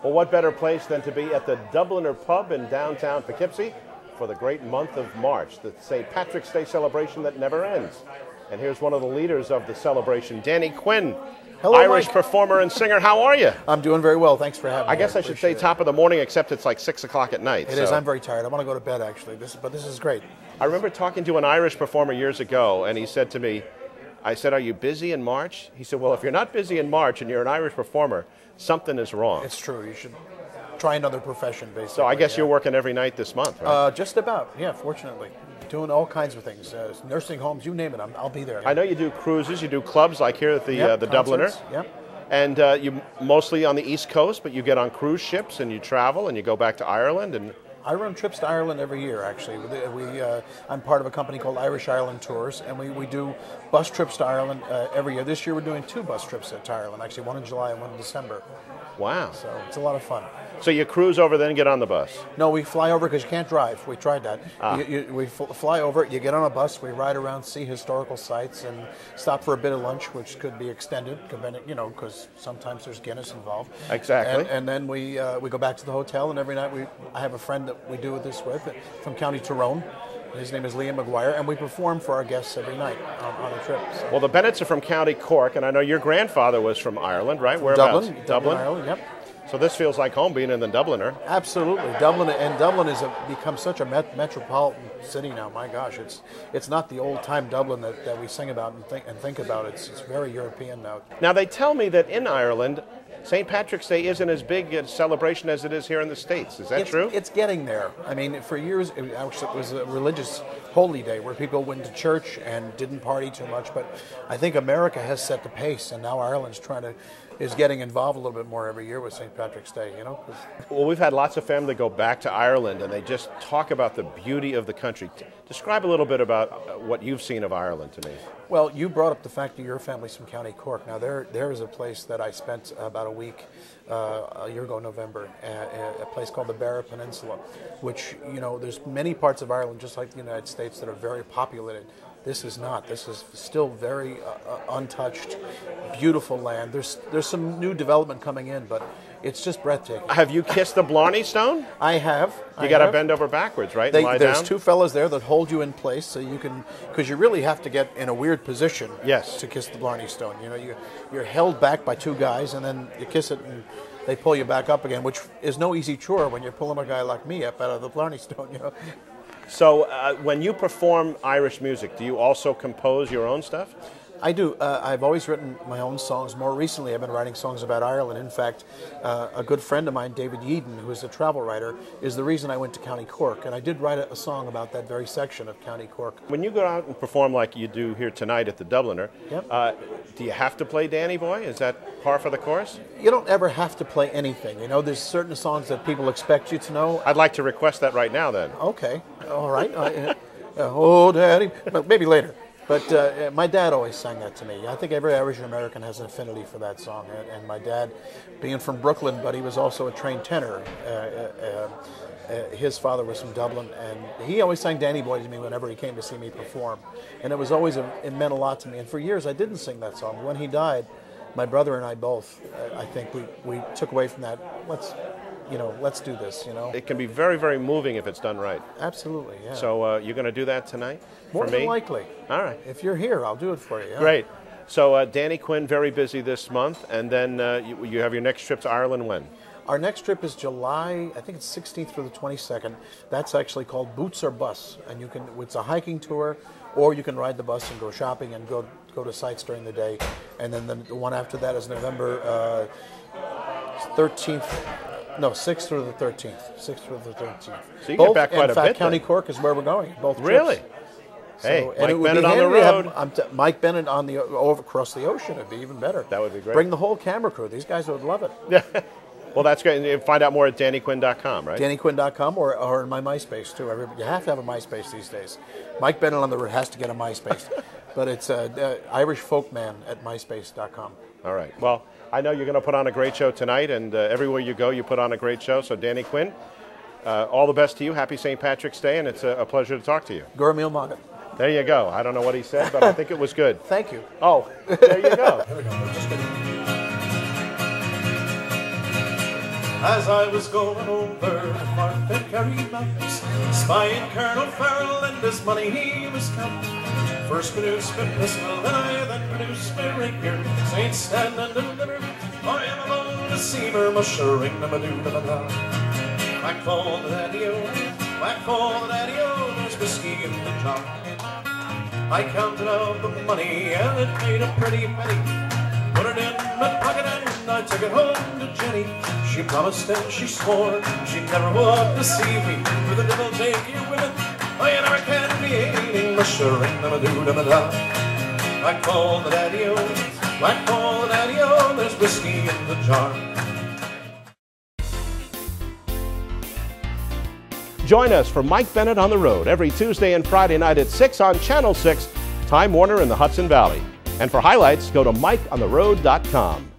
Well, what better place than to be at the Dubliner Pub in downtown Poughkeepsie for the great month of March, the St. Patrick's Day celebration that never ends. And here's one of the leaders of the celebration, Danny Quinn. Hello, Irish Mike. Performer and singer. How are you? I'm doing very well. Thanks for having me. I guess I should say top of the morning, except it's like 6 o'clock at night. It is. I'm very tired. I want to go to bed, actually. But this is great. I remember talking to an Irish performer years ago, and he said to me, I said, are you busy in March? He said, well, if you're not busy in March and you're an Irish performer, something is wrong. It's true. You should try another profession, basically. So I guess you're working every night this month, right? Just about, yeah, fortunately. Doing all kinds of things. Nursing homes, you name it, I'll be there. I know you do cruises, you do clubs like here at the Yep, Dubliner. concerts, yep. And you mostly on the East Coast, but you get on cruise ships and you travel and you go back to Ireland. And I run trips to Ireland every year, actually. I'm part of a company called Irish Ireland Tours, and we do bus trips to Ireland every year. This year we're doing 2 bus trips to Ireland, actually, one in July and one in December. Wow. So it's a lot of fun. So you cruise over, then get on the bus? No, we fly over because you can't drive. We tried that. We fly over, you get on a bus, we ride around, see historical sites, and stop for a bit of lunch, which could be extended, because sometimes there's Guinness involved. Exactly. And then we go back to the hotel, and every night I have a friend that we do this with from County Tyrone. His name is Liam McGuire, and we perform for our guests every night on the trip. So. Well, the Bennetts are from County Cork, and I know your grandfather was from Ireland, right? Whereabouts? Dublin, Ireland, yep. So this feels like home being in the Dubliner. Absolutely, Dublin has become such a metropolitan city now. My gosh, it's not the old time Dublin that we sing about and think about. It's very European now. Now they tell me that in Ireland, St. Patrick's Day isn't as big a celebration as it is here in the States. Is that true? It's getting there. I mean, for years it was a religious holy day where people went to church and didn't party too much. But I think America has set the pace, and now Ireland's is getting involved a little bit more every year with St. Patrick's Day, Well, we've had lots of family go back to Ireland, and they just talk about the beauty of the country. Describe a little bit about what you've seen of Ireland to me. Well, you brought up the fact that your family's from County Cork. Now, there is a place that I spent about a week a year ago, November, a place called the Barra Peninsula, which, there's many parts of Ireland, just like the United States, that are very populated. This is not. This is still very untouched, beautiful land. There's some new development coming in, but it's just breathtaking. Have you kissed the Blarney Stone? I have. You got to bend over backwards, right? And lie there's down? 2 fellas there that hold you in place, so you can, because you really have to get in a weird position. Yes. To kiss the Blarney Stone. You're held back by 2 guys, and then you kiss it, and they pull you back up again, which is no easy chore when you're pulling a guy like me up out of the Blarney Stone. So when you perform Irish music, do you also compose your own stuff? I do. I've always written my own songs. More recently, I've been writing songs about Ireland. In fact, a good friend of mine, David Yeadon, who is a travel writer, is the reason I went to County Cork. And I did write a song about that very section of County Cork. When you go out and perform like you do here tonight at the Dubliner, yep. Do you have to play Danny Boy? Is that par for the course? You don't ever have to play anything. There's certain songs that people expect you to know. I'd like to request that right now, then. Okay. All right. Oh, Daddy. But maybe later. But my dad always sang that to me. I think every Irish American has an affinity for that song. And my dad, being from Brooklyn, but he was also a trained tenor. His father was from Dublin, and he always sang Danny Boy to me whenever he came to see me perform. And it was always, it meant a lot to me. And for years I didn't sing that song. When he died, my brother and I both, I think we took away from that, let's do this, It can be very, very moving if it's done right. Absolutely, yeah. So you're going to do that tonight More for me? than likely. All right. If you're here, I'll do it for you. Yeah. Great. So Danny Quinn, very busy this month, and then you have your next trip to Ireland when? Our next trip is July, I think it's 16th through the 22nd. That's actually called Boots or Bus, and it's a hiking tour, or you can ride the bus and go shopping and go to sites during the day. And then the one after that is November 13th. No, 6th through the 13th. 6th through the 13th. So you get back quite a bit. In fact, County Cork is where we're going. Both trips. Really? Hey, Mike Bennett on the road. Mike Bennett across the ocean. It'd be even better. That would be great. Bring the whole camera crew. These guys would love it. Yeah. Well, that's great. And you find out more at DannyQuinn.com, right? DannyQuinn.com or in my MySpace, too. You have to have a MySpace these days. Mike Bennett on the road has to get a MySpace. But it's Irish Folkman at MySpace.com. All right. Well, I know you're going to put on a great show tonight, and everywhere you go, you put on a great show. So, Danny Quinn, all the best to you. Happy St. Patrick's Day, and it's a pleasure to talk to you. Gurmil Magat. There you go. I don't know what he said, but I think it was good. Thank you. Oh, there you go. Here we go. We're just gonna... As I was going over the farm that carried mountains, spying Colonel Farrell and his money he was counting. First produced my pistol, and I then produced my rapier. Saint stand and deliver, I am alone to see her, mushering them a do them a da. Back for the daddy-o, back for the daddy-o, there's whiskey in the jar. I counted out the money and it made a pretty penny. Put it in my pocket and I took it home to Jenny. She promised and she swore she never would deceive me. For the devil take you women, I never can be hating, mushering them a do them a da. Black call the daddy-o, black call the daddy-o, there's whiskey in the jar. Join us for Mike Bennett on the Road every Tuesday and Friday night at 6 on Channel 6, Time Warner in the Hudson Valley. And for highlights, go to MikeOnTheRoad.com.